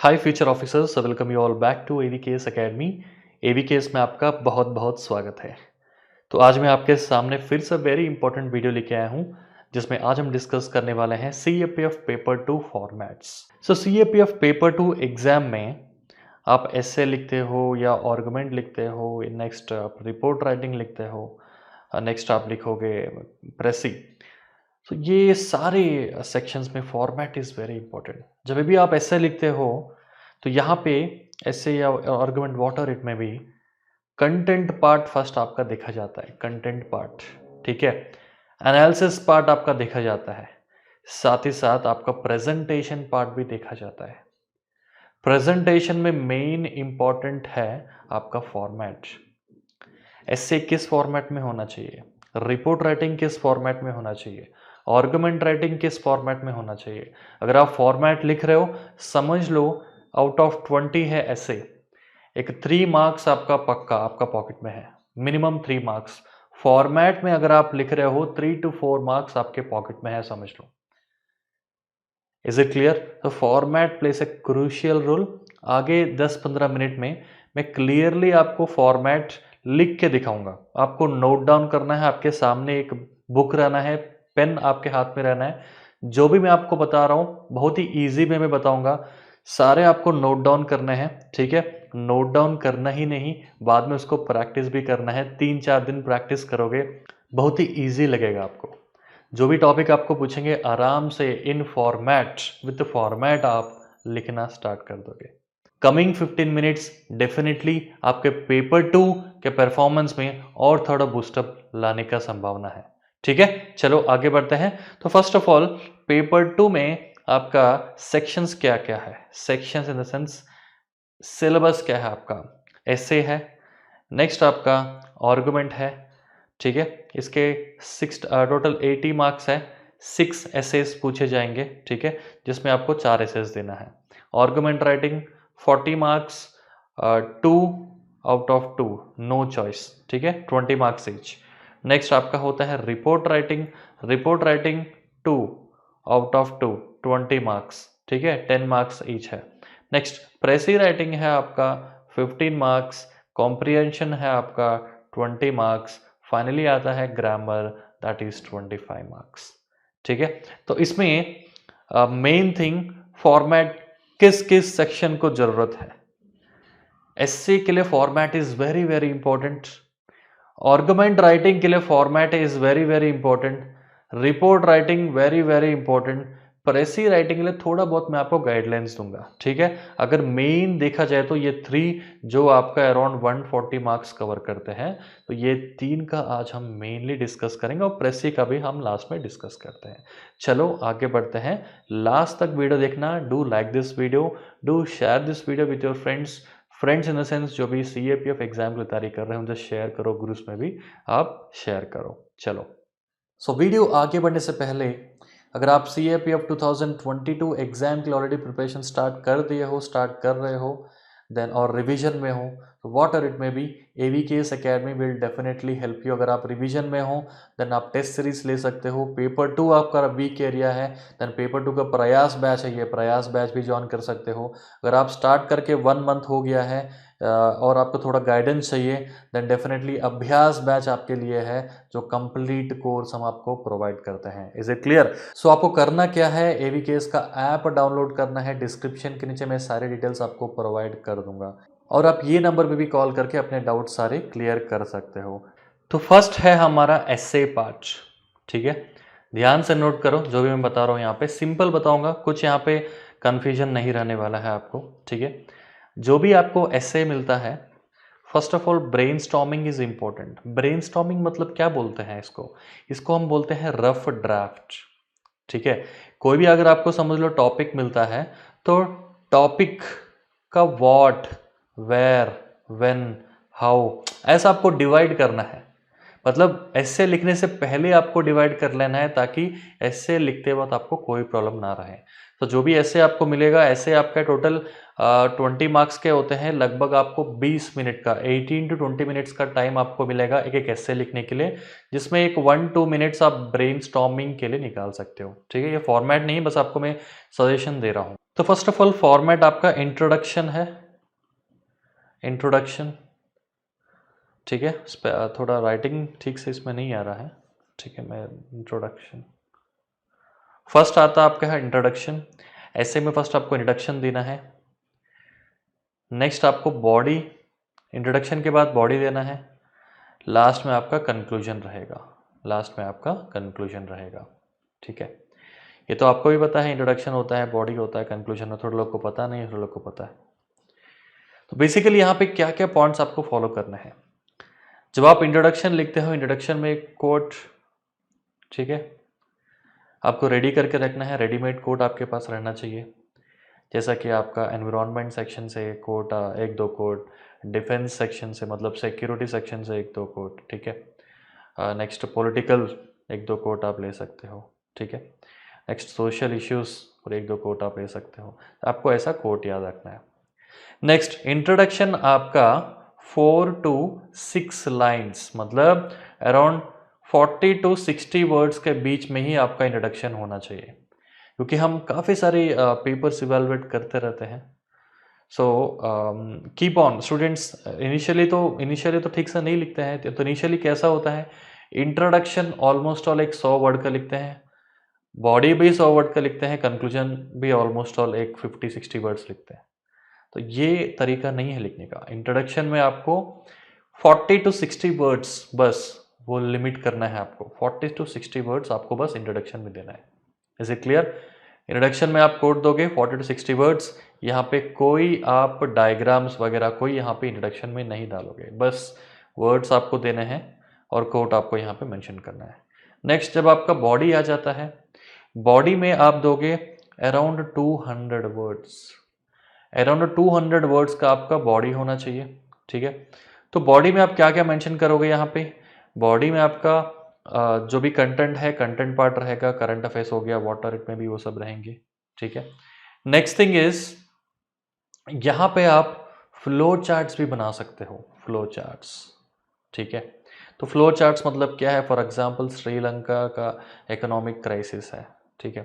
Hi future officers, welcome you all back to AVKS Academy. AVKS में आपका बहुत बहुत स्वागत है। तो आज मैं आपके सामने फिर से वेरी इंपॉर्टेंट वीडियो लेके आया हूँ, जिसमें आज हम डिस्कस करने वाले हैं CAPF paper 2 formats. CAPF paper 2 exam में आप एसे लिखते हो या आर्गुमेंट लिखते हो, नेक्स्ट आप रिपोर्ट राइटिंग लिखते हो, नेक्स्ट आप लिखोगे प्रेसी। तो ये सारे सेक्शंस में फॉर्मेट इज़ वेरी इंपॉर्टेंट। जब भी आप ऐसे लिखते हो तो यहाँ पे ऐसे या आर्गुमेंट वॉटर इट में भी कंटेंट पार्ट फर्स्ट आपका देखा जाता है, कंटेंट पार्ट, ठीक है। एनालिसिस पार्ट आपका देखा जाता है, साथ ही साथ आपका प्रेजेंटेशन पार्ट भी देखा जाता है। प्रेजेंटेशन में मेन इंपॉर्टेंट है आपका फॉर्मेट। ऐसे किस फॉर्मेट में होना चाहिए, रिपोर्ट राइटिंग किस फॉर्मेट में होना चाहिए, आर्गुमेंट राइटिंग किस फॉर्मेट में होना चाहिए। अगर आप फॉर्मेट लिख रहे हो, समझ लो आउट ऑफ 20 है ऐसे, एक 3 मार्क्स आपका पक्का आपका पॉकेट में है, मिनिमम 3 मार्क्स। फॉर्मेट में अगर आप लिख रहे हो 3 to 4 मार्क्स आपके पॉकेट में है, समझ लो। Is it clear? तो format place a crucial role. आगे 10-15 मिनट में मैं क्लियरली आपको फॉर्मेट लिख के दिखाऊंगा। आपको नोट डाउन करना है, आपके सामने एक बुक रहना है, पेन आपके हाथ में रहना है। जो भी मैं आपको बता रहा हूँ बहुत ही ईजी वे में बताऊंगा, सारे आपको नोट डाउन करने हैं, ठीक है। नोट डाउन करना ही नहीं, बाद में उसको प्रैक्टिस भी करना है। 3-4 दिन प्रैक्टिस करोगे, बहुत ही ईजी लगेगा आपको। जो भी टॉपिक आपको पूछेंगे आराम से इन फॉर्मेट विद फॉर्मेट आप लिखना स्टार्ट कर दोगे। कमिंग 15 मिनट्स डेफिनेटली आपके पेपर 2 के परफॉर्मेंस में और थोड़ा बूस्टअप लाने का संभावना है, ठीक है। चलो आगे बढ़ते हैं। तो फर्स्ट ऑफ ऑल पेपर 2 में आपका सेक्शंस क्या क्या है, sections in the sense syllabus क्या है आपका। एसे है, नेक्स्ट आपका आर्गुमेंट है, ठीक है। इसके 6 टोटल 80 मार्क्स है, 6 एसेस पूछे जाएंगे, ठीक है, जिसमें आपको 4 एसेस देना है। Argument writing 40 marks, 2 out of 2, no choice, ठीक है, 20 मार्क्स ईच। नेक्स्ट आपका होता है report writing. Report writing 2 out of 2, 20 marks, ठीक है, 10 मार्क्स ईच है। नेक्स्ट प्रेसी राइटिंग है आपका 15 मार्क्स, कॉम्प्रिहेंशन है आपका 20 मार्क्स, फाइनली आता है ग्रामर, दैट इज 25 मार्क्स, ठीक है। तो इसमें मेन थिंग फॉर्मेट किस किस सेक्शन को जरूरत है। एससी के लिए format is very very important, argument writing के लिए format is very very important, report writing very very important, प्रेसी writing के लिए थोड़ा बहुत मैं आपको गाइडलाइंस दूंगा, ठीक है। अगर मेन देखा जाए तो ये 3 जो आपका अराउंड 140 मार्क्स कवर करते हैं, तो ये 3 का आज हम मेनली डिस्कस करेंगे और प्रेसी का भी हम लास्ट में डिस्कस करते हैं। चलो आगे बढ़ते हैं, लास्ट तक वीडियो देखना। Do like this video, do share this video with your friends in the sense जो भी सीएपीएफ एग्जाम की तैयारी कर रहे हैं उनसे शेयर करो, ग्रुप्स में भी आप शेयर करो। चलो वीडियो आगे बढ़ने से पहले अगर आप सीएपीएफ 2022 एग्जाम के लिए ऑलरेडी प्रिपरेशन स्टार्ट कर दिए हो, स्टार्ट कर रहे हो देन और रिवीजन में हो, तो whatever it may be, AVKS Academy will definitely help you. अगर आप रिवीजन में हो देन आप टेस्ट सीरीज ले सकते हो। पेपर 2 आपका वीक एरिया है, देन पेपर 2 का प्रयास बैच है, ये प्रयास बैच भी ज्वाइन कर सकते हो। अगर आप स्टार्ट करके 1 मंथ हो गया है और आपको थोड़ा गाइडेंस चाहिए, देन डेफिनेटली अभ्यास बैच आपके लिए है, जो कंप्लीट कोर्स हम आपको प्रोवाइड करते हैं। Is it clear? सो आपको करना क्या है, एवीकेएस का ऐप डाउनलोड करना है, डिस्क्रिप्शन के नीचे मैं सारे डिटेल्स आपको प्रोवाइड कर दूंगा और आप ये नंबर पे भी कॉल करके अपने डाउट सारे क्लियर कर सकते हो। तो फर्स्ट है हमारा एसे पार्ट, ठीक है। ध्यान से नोट करो, जो भी मैं बता रहा हूँ यहाँ पे सिंपल बताऊंगा, कुछ यहाँ पे कंफ्यूजन नहीं रहने वाला है आपको, ठीक है। जो भी आपको एसे मिलता है, first of all brainstorming is important. Brainstorming मतलब क्या बोलते हैं इसको हम बोलते हैं रफ ड्राफ्ट, ठीक है। कोई भी अगर आपको समझ लो टॉपिक मिलता है, तो टॉपिक का व्हाट, वेयर, व्हेन, हाउ, ऐसा आपको डिवाइड करना है। मतलब ऐसे लिखने से पहले आपको डिवाइड कर लेना है, ताकि ऐसे लिखते वक्त आपको कोई प्रॉब्लम ना रहे। तो जो भी ऐसे आपको मिलेगा, ऐसे आपका टोटल 20 मार्क्स के होते हैं, लगभग आपको 20 मिनट का 18 to 20 मिनट्स का टाइम आपको मिलेगा एक एक ऐसे लिखने के लिए, जिसमें एक 1-2 मिनट्स आप ब्रेनस्टॉर्मिंग के लिए निकाल सकते हो, ठीक है। ये फॉर्मेट नहीं, बस आपको मैं सजेशन दे रहा हूँ। तो फर्स्ट ऑफ ऑल फॉर्मेट आपका इंट्रोडक्शन है, इंट्रोडक्शन, ठीक है। थोड़ा राइटिंग ठीक से इसमें नहीं आ रहा है, ठीक है। मैं इंट्रोडक्शन फर्स्ट आता आपका है इंट्रोडक्शन। ऐसे में फर्स्ट आपको इंट्रोडक्शन देना है। नेक्स्ट आपको बॉडी, इंट्रोडक्शन के बाद बॉडी देना है। लास्ट में आपका कंक्लूजन रहेगा, लास्ट में आपका कंक्लूजन रहेगा, ठीक है। ये तो आपको भी पता है, इंट्रोडक्शन होता है, बॉडी होता है, कंक्लूजन है। थोड़े लोग को पता नहीं है, थोड़े लोग को पता है। तो बेसिकली यहाँ पे क्या क्या पॉइंट्स आपको फॉलो करने हैं। जब आप इंट्रोडक्शन लिखते हो, इंट्रोडक्शन में एक कोट, ठीक है, आपको रेडी करके रखना है। रेडीमेड कोट आपके पास रहना चाहिए। जैसा कि आपका एनवायरनमेंट सेक्शन से एक कोट, एक दो कोट, डिफेंस सेक्शन से मतलब सिक्योरिटी सेक्शन से एक दो कोट, ठीक है। नेक्स्ट पॉलिटिकल एक दो कोट आप ले सकते हो, ठीक है। नेक्स्ट सोशल इश्यूज और एक दो कोट आप ले सकते हो। आपको ऐसा कोट याद रखना है। नेक्स्ट इंट्रोडक्शन आपका 4 to 6 लाइन्स, मतलब अराउंड 40 to 60 वर्ड्स के बीच में ही आपका इंट्रोडक्शन होना चाहिए, क्योंकि हम काफ़ी सारे पेपर्स इवेलुएट करते रहते हैं। So keep on students. Initially तो ठीक से नहीं लिखते हैं। तो इनिशियली कैसा होता है, इंट्रोडक्शन ऑलमोस्ट ऑल एक 100 वर्ड का लिखते हैं, बॉडी भी 100 वर्ड का लिखते हैं, कंक्लूजन भी ऑलमोस्ट ऑल एक 50-60 वर्ड्स लिखते हैं। तो ये तरीका नहीं है लिखने का। इंट्रोडक्शन में आपको 40 to 60 वर्ड्स बस वो लिमिट करना है आपको। 40 to 60 वर्ड्स आपको बस इंट्रोडक्शन में देना है। Is it clear? इंट्रोडक्शन में आप कोट दोगे 40 to 60 वर्ड्स। यहाँ पे कोई आप डायग्राम्स वगैरह कोई यहाँ पे इंट्रोडक्शन में नहीं डालोगे, बस वर्ड्स आपको देने हैं और कोट आपको यहाँ पे मेंशन करना है। नेक्स्ट जब आपका बॉडी आ जाता है, बॉडी में आप दोगे अराउंड 200 वर्ड्स। अराउंड 200 वर्ड्स का आपका बॉडी होना चाहिए, ठीक है। तो बॉडी में आप क्या क्या मेंशन करोगे यहाँ पे? बॉडी में आपका जो भी कंटेंट है, कंटेंट पार्ट रहेगा, करंट अफेयर्स हो गया, वाटर इट में भी वो सब रहेंगे, ठीक है। नेक्स्ट थिंग इज यहाँ पे आप फ्लो चार्ट्स भी बना सकते हो, फ्लो चार्ट्स, ठीक है। तो फ्लो चार्ट्स मतलब क्या है? फॉर एग्जांपल श्रीलंका का इकोनॉमिक क्राइसिस है, ठीक है।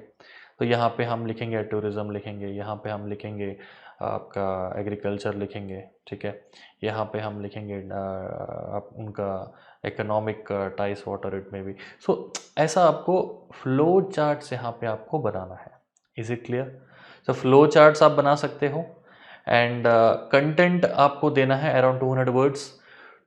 तो यहाँ पे हम लिखेंगे टूरिज्म लिखेंगे, यहाँ पे हम लिखेंगे आपका एग्रीकल्चर लिखेंगे, ठीक है। यहाँ पे हम लिखेंगे आप उनका इकोनॉमिक टाइस वाटर इट में भी। सो ऐसा आपको फ्लो चार्ट्स यहाँ पे आपको बनाना है। Is it clear? So flow charts आप बना सकते हो एंड कंटेंट आपको देना है अराउंड 200 वर्ड्स।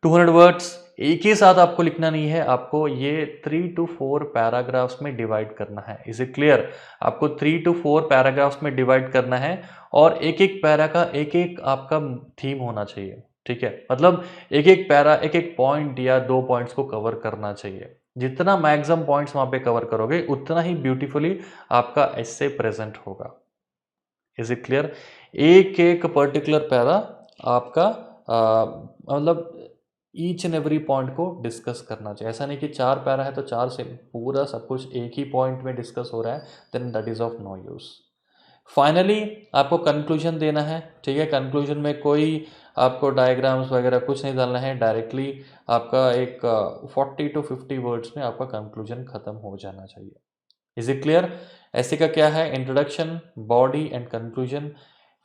200 वर्ड्स एक ही साथ आपको लिखना नहीं है, आपको ये 3 to 4 पैराग्राफ्स में डिवाइड करना है। Is it clear? आपको 3 to 4 पैराग्राफ्स में डिवाइड करना है और एक एक पैरा का एक एक आपका थीम होना चाहिए, ठीक है। मतलब एक एक पैरा एक एक पॉइंट या 2 पॉइंट्स को कवर करना चाहिए। जितना मैक्सिमम पॉइंट्स वहां पे कवर करोगे उतना ही ब्यूटीफुली आपका एस्से प्रेजेंट होगा। Is it clear? एक एक पर्टिकुलर पैरा आपका मतलब ईच एंड एवरी पॉइंट को डिस्कस करना चाहिए। ऐसा नहीं कि 4 पैरा है तो 4 से पूरा सब कुछ एक ही पॉइंट में डिस्कस हो रहा है, then that is of no use. Finally आपको कंक्लूजन देना है, ठीक है। कंक्लूजन में कोई आपको डायग्राम्स वगैरह कुछ नहीं डालना है, डायरेक्टली आपका एक 40 to 50 वर्ड्स में आपका कंक्लूजन खत्म हो जाना चाहिए। Is it clear? ऐसे का क्या है, इंट्रोडक्शन, बॉडी एंड कंक्लूजन।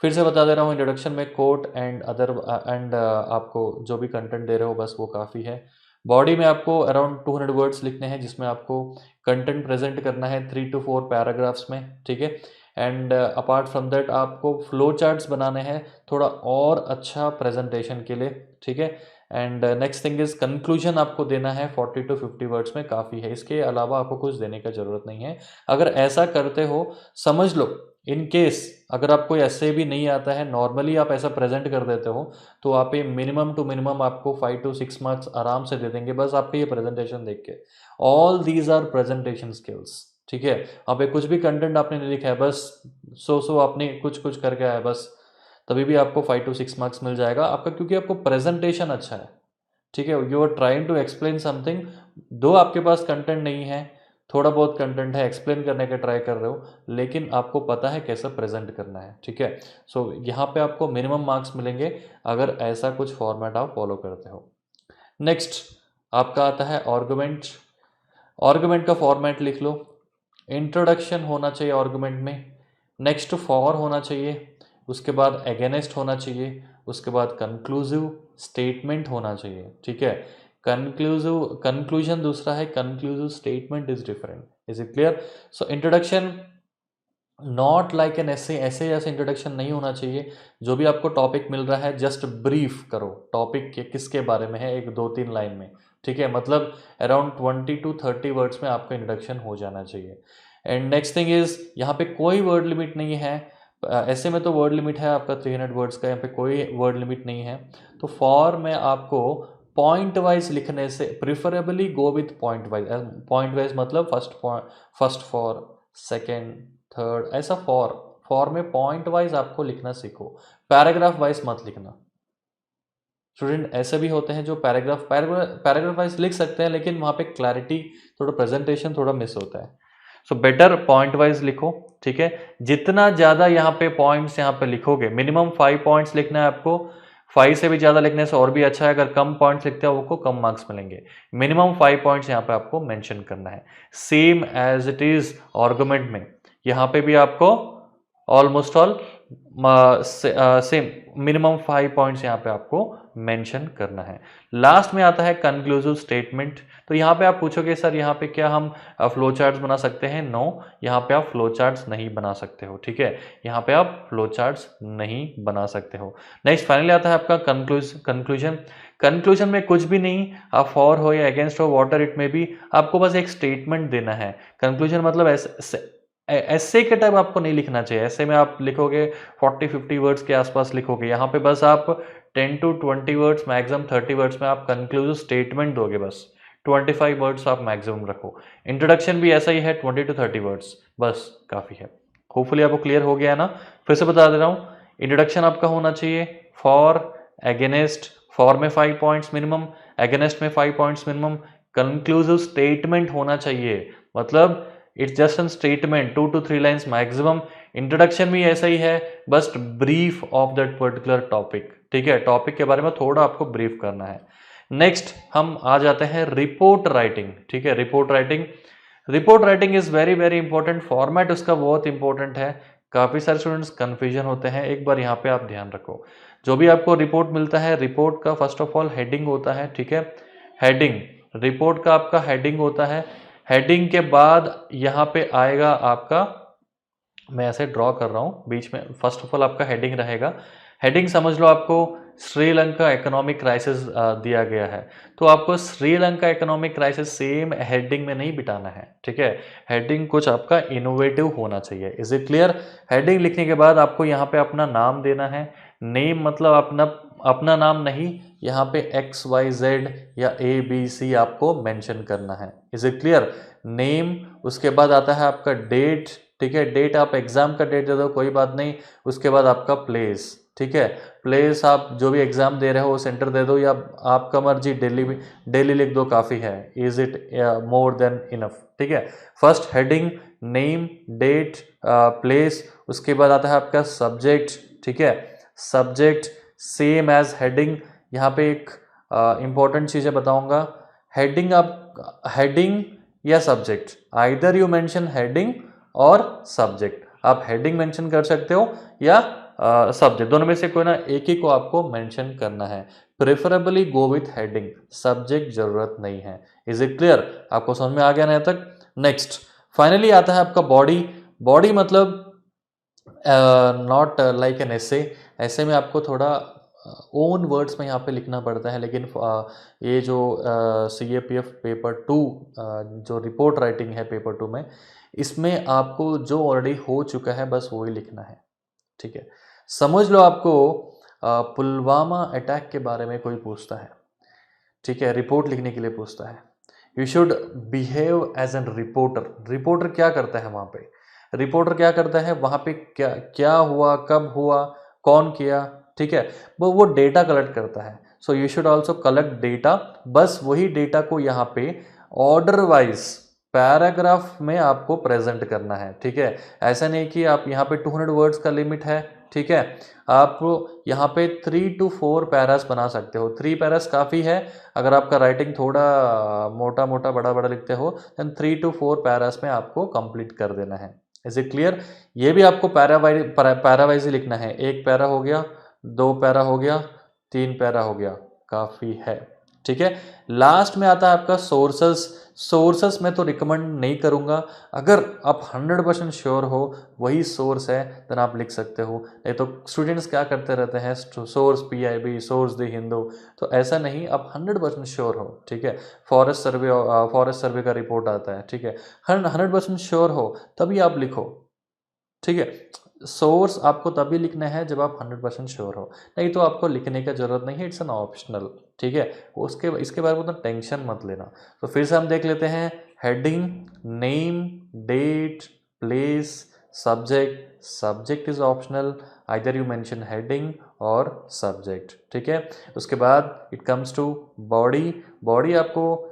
फिर से बता दे रहा हूँ, इंट्रोडक्शन में कोट एंड अदर एंड आपको जो भी कंटेंट दे रहे हो बस वो काफ़ी है। बॉडी में आपको अराउंड 200 वर्ड्स लिखने हैं जिसमें आपको कंटेंट प्रेजेंट करना है 3 to 4 पैराग्राफ्स में, ठीक है। एंड अपार्ट फ्रॉम दैट आपको फ्लो चार्ट्स बनाने हैं थोड़ा और अच्छा प्रेजेंटेशन के लिए, ठीक है। And next thing is conclusion आपको देना है 40 to 50 वर्ड्स में, काफ़ी है। इसके अलावा आपको कुछ देने का ज़रूरत नहीं है। अगर ऐसा करते हो, समझ लो इन केस अगर आपको ऐसे भी नहीं आता है, नॉर्मली आप ऐसा प्रेजेंट कर देते हो, तो आप ये मिनिमम टू मिनिमम आपको 5 to 6 मार्क्स आराम से दे देंगे बस आपके ये प्रेजेंटेशन देख के। All these are presentation skills, ठीक है। वहाँ पे कुछ भी कंटेंट आपने नहीं लिखा है, बस सो आपने कुछ कुछ करके आया बस, तभी भी आपको 5 to 6 मार्क्स मिल जाएगा आपका, क्योंकि आपको प्रेजेंटेशन अच्छा है, ठीक है। You are trying to explain something, दो आपके पास कंटेंट नहीं है, थोड़ा बहुत कंटेंट है, एक्सप्लेन करने का ट्राई कर रहे हो, लेकिन आपको पता है कैसे प्रेजेंट करना है, ठीक है। सो यहाँ पे आपको मिनिमम मार्क्स मिलेंगे अगर ऐसा कुछ फॉर्मेट आप फॉलो करते हो। नेक्स्ट आपका आता है आर्गुमेंट। आर्गुमेंट का फॉर्मेट लिख लो। इंट्रोडक्शन होना चाहिए आर्गुमेंट में, नेक्स्ट फॉर होना चाहिए, उसके बाद अगेंस्ट होना चाहिए, उसके बाद कंक्लूसिव स्टेटमेंट होना चाहिए, ठीक है। कंक्लूजन दूसरा है, conclusive statement is different. Is it clear? So introduction not like an ऐसे ऐसे जैसे इंट्रोडक्शन नहीं होना चाहिए। जो भी आपको टॉपिक मिल रहा है जस्ट ब्रीफ करो, टॉपिक के किसके बारे में है, एक 2-3 लाइन में, ठीक है। मतलब अराउंड 20 to 30 वर्ड्स में आपका इंट्रोडक्शन हो जाना चाहिए। एंड नेक्स्ट थिंग इज, यहाँ पे कोई वर्ड लिमिट नहीं है। ऐसे में तो वर्ड लिमिट है आपका 300 वर्ड्स का, यहाँ पे कोई वर्ड लिमिट नहीं है। तो फॉर में आपको पॉइंट वाइज लिखने से preferably go with point wise मतलब फर्स्ट फॉर, सेकेंड, थर्ड, ऐसा फॉर में पॉइंट वाइज आपको लिखना सीखो, पैराग्राफ वाइज मत लिखना। स्टूडेंट ऐसे भी होते हैं जो पैराग्राफ वाइज लिख सकते हैं, लेकिन वहाँ पे क्लैरिटी, थोड़ा प्रेजेंटेशन थोड़ा मिस होता है। सो बेटर पॉइंट वाइज लिखो, ठीक है। जितना ज़्यादा यहाँ पे पॉइंट्स यहाँ पे लिखोगे, मिनिमम 5 पॉइंट्स लिखना है आपको। 5 से भी ज़्यादा लिखने से और भी अच्छा है, अगर कम पॉइंट्स लिखते हो आपको कम मार्क्स मिलेंगे। मिनिमम 5 पॉइंट्स यहाँ पे आपको मेंशन करना है, same as it is argument में। यहाँ पे भी आपको almost all same minimum 5 points यहाँ पे आपको मेंशन करना है। लास्ट में आता है कंक्लूसिव स्टेटमेंट। तो यहाँ पे आप पूछोगे सर यहाँ पे क्या हम फ्लो चार्ट्स बना सकते हैं? नो, यहाँ पे आप फ्लो चार्ट्स नहीं बना सकते हो, ठीक है। यहाँ पे आप फ्लो चार्ट्स नहीं बना सकते हो। नेक्स्ट फाइनली आता है आपका कंक्लूजन। कंक्लूजन में कुछ भी नहीं, आप फॉर हो या अगेंस्ट हो, वॉटर इट में भी, आपको बस एक स्टेटमेंट देना है। कंक्लूजन मतलब ऐसे के टाइप आपको नहीं लिखना चाहिए। ऐसे में आप लिखोगे 40-50 वर्ड्स के आसपास लिखोगे, यहाँ पे बस आप 10 to 20 वर्ड्स, मैक्सिमम 30 वर्ड्स में आप कंक्लूसिव स्टेटमेंट दोगे, बस 25 वर्ड्स आप मैक्सिमम रखो। इंट्रोडक्शन भी ऐसा ही है, 20 to 30 वर्ड्स बस काफ़ी है। होपफुली आपको क्लियर हो गया है ना? फिर से बता दे रहा हूँ, इंट्रोडक्शन आपका होना चाहिए फॉर, अगेंस्ट, फॉर में 5 पॉइंट्स मिनिमम, अगेंस्ट में 5 पॉइंट्स मिनिमम, कंक्लूसिव स्टेटमेंट होना चाहिए, मतलब it's just an statement 2 to 3 lines maximum. Introduction भी ऐसा ही है, बस brief of that particular topic, ठीक है। टॉपिक के बारे में थोड़ा आपको ब्रीफ करना है। नेक्स्ट हम आ जाते हैं रिपोर्ट राइटिंग, ठीक है। Report writing is very very important. Format उसका बहुत इंपॉर्टेंट है। काफ़ी सारे स्टूडेंट्स कन्फ्यूजन होते हैं, एक बार यहाँ पे आप ध्यान रखो। जो भी आपको रिपोर्ट मिलता है, रिपोर्ट का फर्स्ट ऑफ ऑल हेडिंग होता है, ठीक है। हेडिंग, रिपोर्ट का आपका हेडिंग होता है। हेडिंग के बाद यहाँ पे आएगा आपका, मैं ऐसे ड्रॉ कर रहा हूँ बीच में, फर्स्ट ऑफ ऑल आपका हेडिंग रहेगा। हेडिंग समझ लो आपको श्रीलंका इकोनॉमिक क्राइसिस दिया गया है, तो आपको Sri Lanka economic crisis same heading में नहीं बिठाना है, ठीक है। हेडिंग कुछ आपका इनोवेटिव होना चाहिए। Is it clear? हेडिंग लिखने के बाद आपको यहाँ पे अपना नाम देना है। नेम मतलब अपना नाम नहीं, यहाँ पे XYZ या ABC आपको मेंशन करना है। Is it clear? नेम, उसके बाद आता है आपका डेट, ठीक है। डेट आप एग्जाम का डेट दे दो, कोई बात नहीं। उसके बाद आपका प्लेस, ठीक है। प्लेस आप जो भी एग्जाम दे रहे हो वो सेंटर दे दो, या आपका मर्जी डेली लिख दो, काफ़ी है। Is it more than enough, ठीक है। First heading, name, date, place. उसके बाद आता है आपका सब्जेक्ट, ठीक है। Subject same as heading. यहाँ पे एक इंपॉर्टेंट चीज़ें बताऊंगा। हेडिंग या subject, either you mention heading और सब्जेक्ट। आप हेडिंग मेंशन कर सकते हो या सब्जेक्ट, दोनों में से कोई ना एक ही को आपको मेंशन करना है। Preferably go with heading, subject जरूरत नहीं है। Is it clear? आपको समझ में आ गया ना तक? नेक्स्ट फाइनली आता है आपका बॉडी। बॉडी मतलब नॉट लाइक एन ऐसे। ऐसे में आपको थोड़ा ओन वर्ड्स में यहाँ पे लिखना पड़ता है, लेकिन ये जो CAPF पेपर 2 जो रिपोर्ट राइटिंग है पेपर 2 में, इसमें आपको जो ऑलरेडी हो चुका है बस वही लिखना है, ठीक है। समझ लो आपको पुलवामा अटैक के बारे में कोई पूछता है, ठीक है, रिपोर्ट लिखने के लिए पूछता है। You should behave as an reporter. Reporter क्या करता है वहाँ पे? रिपोर्टर क्या करता है वहाँ पे? क्या क्या हुआ, कब हुआ, कौन किया, ठीक है, वो डेटा कलेक्ट करता है। So you should also collect data. बस वही डेटा को यहाँ पे ऑर्डर वाइज पैराग्राफ में आपको प्रेजेंट करना है, ठीक है। ऐसा नहीं कि आप यहाँ पे 200 वर्ड्स का लिमिट है, ठीक है। आप यहाँ पे 3 to 4 पैरास बना सकते हो। 3 पैरास काफ़ी है। अगर आपका राइटिंग थोड़ा मोटा मोटा बड़ा बड़ा लिखते हो देन 3 to 4 पैरास में आपको कंप्लीट कर देना है। Is it clear? ये भी आपको पैरावाइज ही लिखना है। एक पैरा हो गया, दो पैरा हो गया, तीन पैरा हो गया, काफ़ी है। ठीक है, लास्ट में आता है आपका सोर्सेस। सोर्सेस में तो रिकमेंड नहीं करूंगा। अगर आप 100% श्योर हो वही सोर्स है देन आप लिख सकते हो, नहीं तो स्टूडेंट्स क्या करते रहते हैं, source PIB, source the Hindu. तो ऐसा नहीं, आप 100% श्योर हो। ठीक है, फॉरेस्ट सर्वे का रिपोर्ट आता है। ठीक है, 100% श्योर हो तभी आप लिखो। ठीक है, सोर्स आपको तभी लिखना है जब आप 100% श्योर हो, नहीं तो आपको लिखने का जरूरत नहीं है, इट्स एन ऑप्शनल। ठीक है, उसके इसके बारे में उतना टेंशन मत लेना। तो फिर से हम देख लेते हैं, heading, name, date, place, subject. Subject is optional, either you mention heading और सब्जेक्ट। ठीक है, उसके बाद it comes to body. Body आपको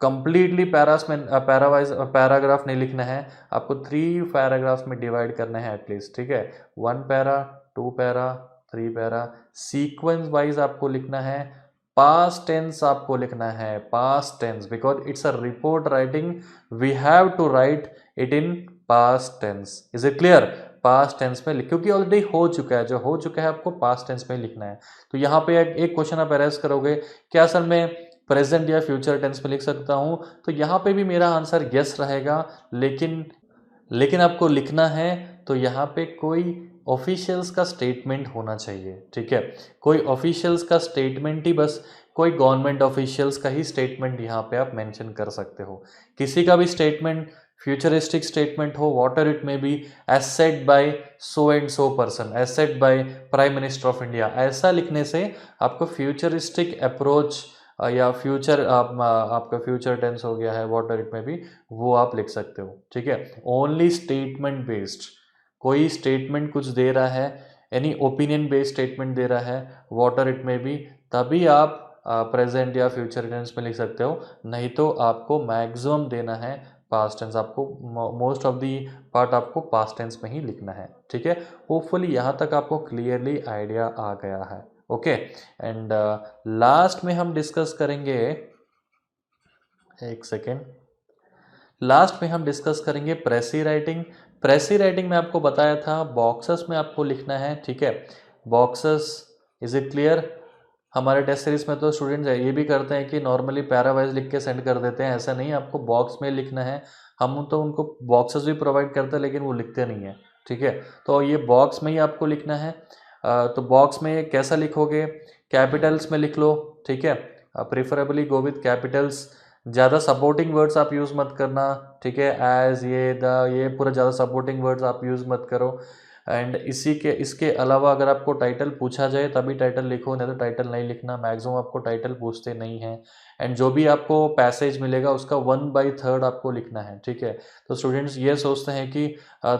कंप्लीटली पैराग्राफ नहीं लिखना है, आपको 3 पैराग्राफ में डिवाइड करना है एटलीस्ट। ठीक है, 1 para, 2 para, 3 para. Sequence wise आपको लिखना है। पास्ट टेंस आपको लिखना है, past tense, because it's a report writing, we have to write it in past tense. Is it clear? Past tense में क्योंकि ऑलरेडी हो चुका है, जो हो चुका है आपको पास्ट टेंस में लिखना है। तो यहाँ पे एक क्वेश्चन आप अरेज करोगे, क्या सर मैं प्रेजेंट या फ्यूचर टेंस में लिख सकता हूँ? तो यहाँ पे भी मेरा आंसर यस रहेगा, लेकिन आपको लिखना है तो यहाँ पे कोई ऑफिशियल्स का स्टेटमेंट होना चाहिए। ठीक है, कोई ऑफिशियल्स का स्टेटमेंट ही, बस कोई गवर्नमेंट ऑफिशियल्स का ही स्टेटमेंट यहाँ पे आप मेंशन कर सकते हो। किसी का भी स्टेटमेंट, फ्यूचरिस्टिक स्टेटमेंट हो, whatever it may be, as said by so and so person, as said by prime minister of India, ऐसा लिखने से आपको फ्यूचरिस्टिक अप्रोच या आपका फ्यूचर टेंस हो गया है वॉटर इट में भी, वो आप लिख सकते हो। ठीक है, ओनली स्टेटमेंट बेस्ड, कोई स्टेटमेंट कुछ दे रहा है, एनी ओपिनियन बेस्ड स्टेटमेंट दे रहा है वॉटर इट में भी, तभी आप प्रेजेंट या फ्यूचर टेंस में लिख सकते हो, नहीं तो आपको मैक्सिमम देना है पास्ट टेंस। आपको मोस्ट ऑफ दी पार्ट आपको पास्ट टेंस में ही लिखना है। ठीक है, होपफुली यहाँ तक आपको क्लियरली आइडिया आ गया है। ओके, एंड लास्ट में हम डिस्कस करेंगे, एक सेकेंड, लास्ट में हम डिस्कस करेंगे प्रेसी राइटिंग। प्रेसी राइटिंग में आपको बताया था बॉक्सेस में आपको लिखना है। ठीक है, बॉक्सेस, इज इट क्लियर? हमारे टेस्ट सीरीज में तो स्टूडेंट्स ये भी करते हैं कि नॉर्मली पैरावाइज लिख के सेंड कर देते हैं, ऐसा नहीं, आपको बॉक्स में लिखना है। हम तो उनको बॉक्सेस भी प्रोवाइड करते हैं लेकिन वो लिखते नहीं है। ठीक है, तो ये बॉक्स में ही आपको लिखना है। तो बॉक्स में कैसा लिखोगे? कैपिटल्स में लिख लो। ठीक है, प्रेफरेबली गो विथ कैपिटल्स। ज़्यादा सपोर्टिंग वर्ड्स आप यूज़ मत करना। ठीक है, एज, ये पूरा ज़्यादा सपोर्टिंग वर्ड्स आप यूज़ मत करो। एंड इसके अलावा अगर आपको टाइटल पूछा जाए तभी टाइटल लिखो, नहीं तो टाइटल नहीं लिखना। मैक्सिमम आपको टाइटल पूछते नहीं हैं। एंड जो भी आपको पैसेज मिलेगा उसका 1/3 आपको लिखना है। ठीक है, तो स्टूडेंट्स ये सोचते हैं कि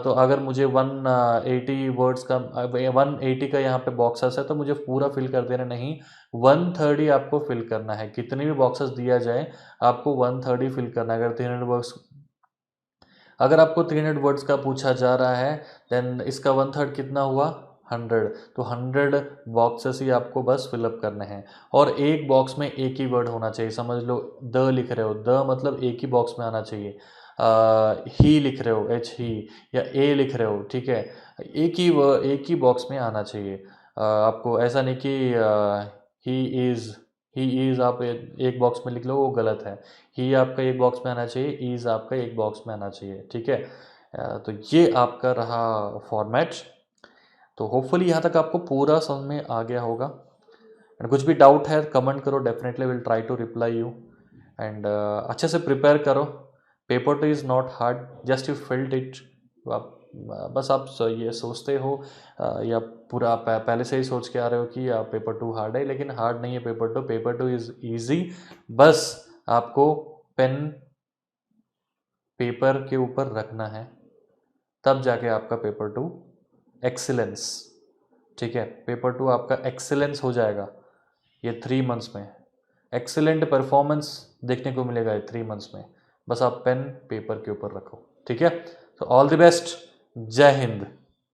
तो अगर मुझे 180 वर्ड्स का 180 का यहाँ पे बॉक्सेस है तो मुझे पूरा फिल कर देना, नहीं, 1/3 ही आपको फिल करना है। कितने भी बॉक्सेस दिया जाए आपको 1/3 ही फिल करना है। अगर आपको 300 वर्ड्स का पूछा जा रहा है देन इसका 1/3 कितना हुआ? 100। तो 100 बॉक्सेस ही आपको बस फिलअप करने हैं, और एक बॉक्स में एक ही वर्ड होना चाहिए। समझ लो, द लिख रहे हो, द मतलब एक ही बॉक्स में आना चाहिए। ही लिख रहे हो, एच ही, या ए लिख रहे हो, ठीक है, एक ही बॉक्स में आना चाहिए। आपको ऐसा नहीं कि ही इज़ आप एक बॉक्स में लिख लो, वो गलत है। ही आपका एक बॉक्स में आना चाहिए, इज़ आपका एक बॉक्स में आना चाहिए। ठीक है, तो ये आपका रहा फॉर्मेट। तो होपफुली यहाँ तक आपको पूरा समझ में आ गया होगा। एंड कुछ भी डाउट है कमेंट करो, definitely will try to reply you. And अच्छे से प्रिपेयर करो। Paper 2 is not hard, just you filled it. आप बस आप ये सोचते हो या पूरा पहले से ही सोच के आ रहे हो कि पेपर 2 हार्ड है, लेकिन हार्ड नहीं है पेपर 2। Paper 2 is easy. बस आपको पेन पेपर के ऊपर रखना है, तब जाके आपका पेपर 2 एक्सीलेंस। ठीक है, पेपर 2 आपका एक्सीलेंस हो जाएगा ये 3 मंथ्स में। एक्सीलेंट परफॉर्मेंस देखने को मिलेगा ये 3 मंथ्स में। बस आप पेन पेपर के ऊपर रखो। ठीक है, तो ऑल द बेस्ट, जय हिंद।